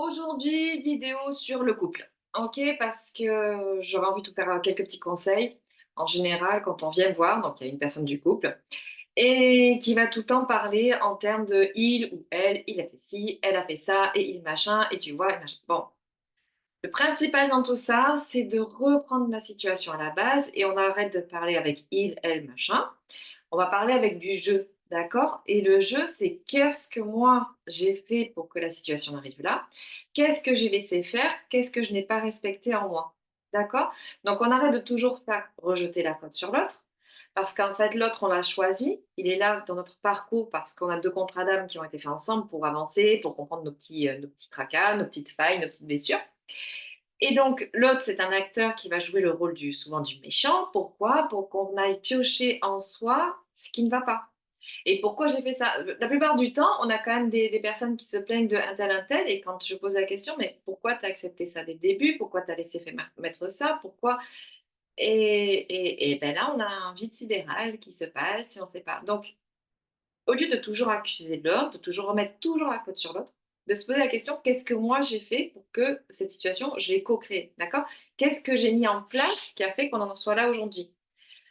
Aujourd'hui, vidéo sur le couple. OK, parce que j'aurais envie de vous faire, quelques petits conseils. En général, quand on vient me voir, donc il y a une personne du couple et qui va tout le temps parler en termes de il ou elle, il a fait ci, elle a fait ça et il machin et tu vois et machin. Bon, le principal dans tout ça, c'est de reprendre la situation à la base et on arrête de parler avec il, elle, machin. On va parler avec du jeu, d'accord? Et le jeu, c'est qu'est-ce que moi j'ai fait pour que la situation arrive là? Qu'est-ce que j'ai laissé faire? Qu'est-ce que je n'ai pas respecté en moi? D'accord? Donc on arrête de toujours faire rejeter la faute sur l'autre, parce qu'en fait l'autre on l'a choisi, il est là dans notre parcours parce qu'on a deux contrats d'âme qui ont été faits ensemble pour avancer, pour comprendre nos petits tracas, nos petites failles, nos petites blessures. Et donc, l'autre, c'est un acteur qui va jouer le rôle souvent du méchant. Pourquoi? Pour qu'on aille piocher en soi ce qui ne va pas. Et pourquoi j'ai fait ça? La plupart du temps, on a quand même des personnes qui se plaignent de un tel, et quand je pose la question, mais pourquoi tu as accepté ça dès le début? Pourquoi tu as laissé mettre ça? Pourquoi? Et ben là, on a un vide sidéral qui se passe si on ne sait pas. Donc, au lieu de toujours accuser l'autre, de toujours remettre toujours la faute sur l'autre, de se poser la question: «Qu'est-ce que moi j'ai fait pour que cette situation, je l'ai co-créée?» d'accord? Qu'est-ce que j'ai mis en place qui a fait qu'on en soit là aujourd'hui?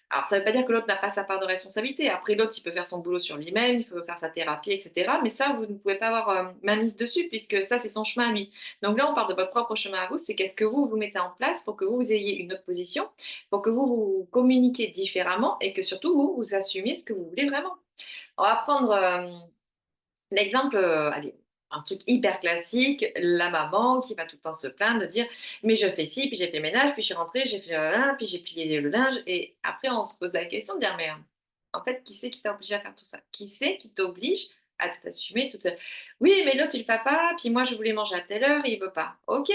Alors ça ne veut pas dire que l'autre n'a pas sa part de responsabilité. Après l'autre, il peut faire son boulot sur lui-même, il peut faire sa thérapie et cetera, mais ça, vous ne pouvez pas avoir, main mise dessus puisque ça, c'est son chemin à lui. Donc là, on parle de votre propre chemin à vous, c'est qu'est-ce que vous mettez en place pour que vous ayez une autre position, pour que vous communiquiez différemment et que surtout vous assumiez ce que vous voulez vraiment. On va prendre, l'exemple, allez, un truc hyper classique, la maman qui va tout le temps se plaindre de dire: «Mais je fais ci, puis j'ai fait le ménage, puis je suis rentrée, j'ai fait puis j'ai plié le linge» et après on se pose la question de dire: «Mais, en fait, qui c'est qui t'a obligé à faire tout ça? Qui c'est qui t'oblige à tout assumer toute seule?» «Oui, mais l'autre il le fait pas, puis moi je voulais manger à telle heure et il veut pas». OK.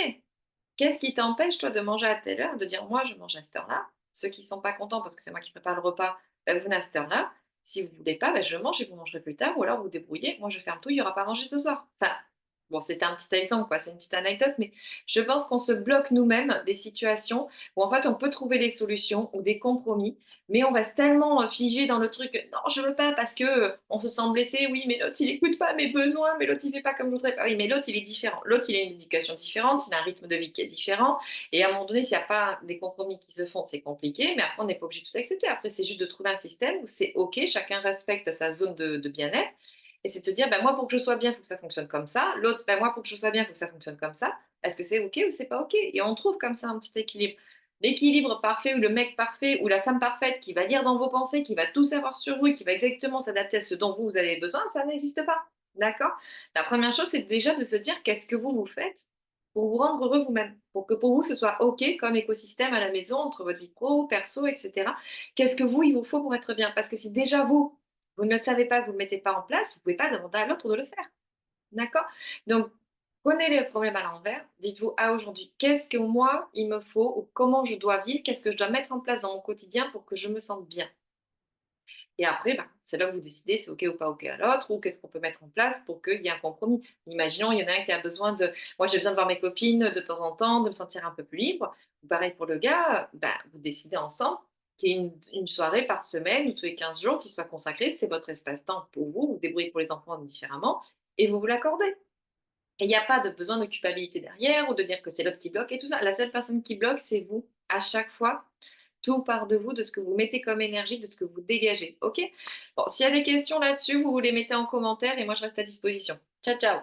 Qu'est-ce qui t'empêche toi de manger à telle heure, de dire: «Moi je mange à cette heure-là». Ceux qui sont pas contents parce que c'est moi qui prépare le repas, bah, vous venez à cette heure-là. Si vous voulez pas, bah, je mange et vous mangerez plus tard ou alors vous vous débrouillez. Moi je ferme tout, il y aura pas à manger ce soir. Enfin, bon, c'était un petit exemple quoi, c'est une petite anecdote, mais je pense qu'on se bloque nous-mêmes des situations où en fait on peut trouver des solutions ou des compromis, mais on reste tellement, figé dans le truc: «Non je veux pas parce que, on se sent blessé. Oui, mais l'autre il écoute pas mes besoins, mais l'autre il fait pas comme je voudrais». Ah oui, mais l'autre il est différent. L'autre il a une éducation différente, il a un rythme de vie qui est différent et à un moment donné, s'il y a pas des compromis qui se font, c'est compliqué, mais après on n'est pas obligé de tout accepter. Après c'est juste de trouver un système où c'est OK, chacun respecte sa zone de bien-être et c'est de te dire: «Bah, moi pour que je sois bien, il faut que ça fonctionne comme ça». L'autre: «Bah, moi pour que je sois bien, il faut que ça fonctionne comme ça». Est-ce que c'est OK ou c'est pas OK? Et on trouve comme ça un petit équilibre. L'équilibre parfait ou le mec parfait ou la femme parfaite qui va lire dans vos pensées, qui va tout savoir sur vous et qui va exactement s'adapter à ce dont vous avez besoin, ça n'existe pas. D'accord? La première chose, c'est déjà de se dire qu'est-ce que vous faites pour vous rendre heureux vous-même, pour que pour vous ce soit OK comme écosystème à la maison entre votre vie pro, perso, et cetera. Qu'est-ce que vous, il vous faut pour être bien? Parce que si déjà vous ne le savez pas, vous ne le mettez pas en place, vous ne pouvez pas demander à l'autre de le faire. D'accord? Donc, prenez les problèmes à l'envers. Dites-vous: «Ah, aujourd'hui, qu'est-ce que moi, il me faut ou comment je dois vivre? Qu'est-ce que je dois mettre en place dans mon quotidien pour que je me sente bien?» Et après, bah, c'est là où vous décidez c'est OK ou pas OK à l'autre ou qu'est-ce qu'on peut mettre en place pour qu'il y ait un compromis. Imaginons, il y en a un qui a besoin de moi, j'ai besoin de voir mes copines de temps en temps, de me sentir un peu plus libre. Pareil pour le gars, bah, vous décidez ensemble qu'il y ait une soirée par semaine ou tous les 15 jours qui soit consacrée. C'est votre espace-temps pour vous, vous débrouillez pour les enfants différemment et vous vous l'accordez. Et il n'y a pas de besoin de culpabilité derrière ou de dire que c'est l'autre qui bloque et tout ça. La seule personne qui bloque, c'est vous, à chaque fois. Tout part de vous, de ce que vous mettez comme énergie, de ce que vous dégagez. OK? Bon, s'il y a des questions là-dessus, vous les mettez en commentaire et moi je reste à disposition. Ciao, ciao.